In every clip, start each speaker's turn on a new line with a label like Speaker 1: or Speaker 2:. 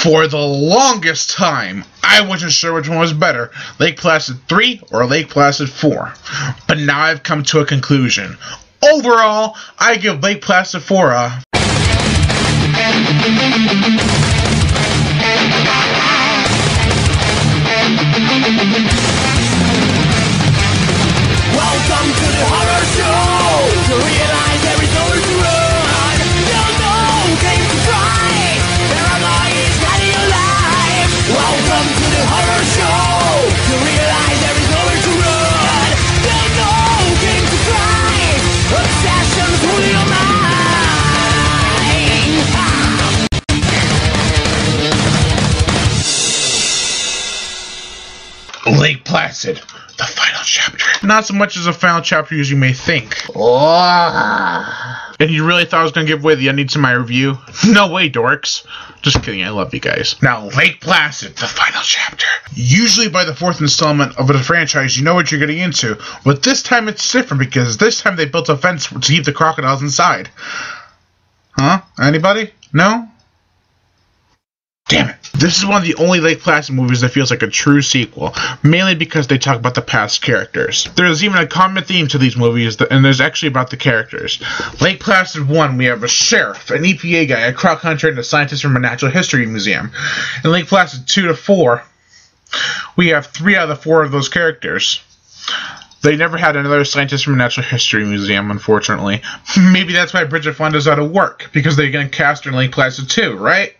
Speaker 1: For the longest time, I wasn't sure which one was better, Lake Placid 3 or Lake Placid 4. But now I've come to a conclusion. Overall, I give Lake Placid 4 a...
Speaker 2: Welcome to the horror show. To realize there is nowhere to run. There's no game to fight. Paranoia is running your life. Welcome to the horror show. To realize there is nowhere to run. There's no game to fight. Obsessions ruling your mind.
Speaker 1: Lake Placid, the final chapter. Not so much as a final chapter as you may think. And you really thought I was going to give away the ending to my review? No way, dorks. Just kidding, I love you guys. Now, Lake Placid, the final chapter. Usually by the fourth installment of a franchise, you know what you're getting into. But this time it's different because this time they built a fence to keep the crocodiles inside. Huh? Anybody? No? Damn it. This is one of the only Lake Placid movies that feels like a true sequel, mainly because they talk about the past characters. There's even a common theme to these movies, and there's actually about the characters. Lake Placid 1, we have a sheriff, an EPA guy, a croc hunter, and a scientist from a natural history museum. In Lake Placid 2 to 4, we have 3 out of the 4 of those characters. They never had another scientist from a natural history museum, unfortunately. Maybe that's why Bridget Fonda's out of work, because they're going to cast her in Lake Placid 2, right?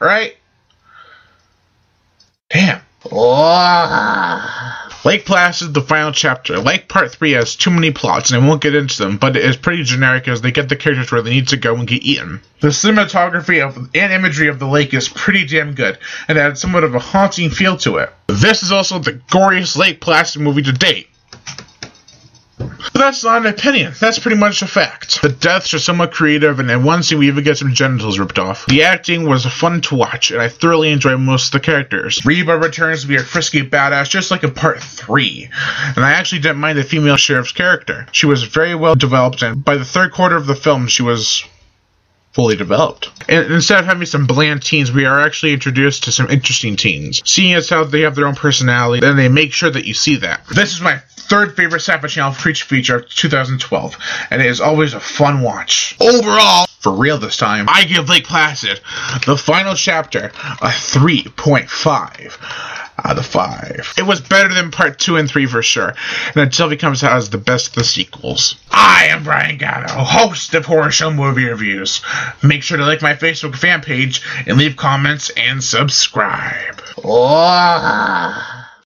Speaker 1: Damn. Lake Placid, the final chapter. Like Part 3 has too many plots, and I won't get into them, but it is pretty generic as they get the characters where they need to go and get eaten. The cinematography and imagery of the lake is pretty damn good, and it had somewhat of a haunting feel to it. This is also the goriest Lake Placid movie to date. But that's not an opinion, that's pretty much a fact. The deaths are somewhat creative, and in one scene we even get some genitals ripped off. The acting was fun to watch, and I thoroughly enjoyed most of the characters. Reba returns to be a frisky badass just like in Part 3, and I actually didn't mind the female sheriff's character. She was very well developed, and by the third quarter of the film she was fully developed. And instead of having some bland teens, we are actually introduced to some interesting teens. Seeing as how they have their own personality, and they make sure that you see that. This is my third favorite Sci-Fi Channel creature feature of 2012, and it is always a fun watch. Overall, for real this time, I give Lake Placid, the final chapter, a 3.5 out of 5. It was better than Part 2 and 3 for sure, and until it comes out as the best of the sequels. I am Brian Gatto, host of Horror Show Movie Reviews. Make sure to like my Facebook fan page and leave comments and subscribe.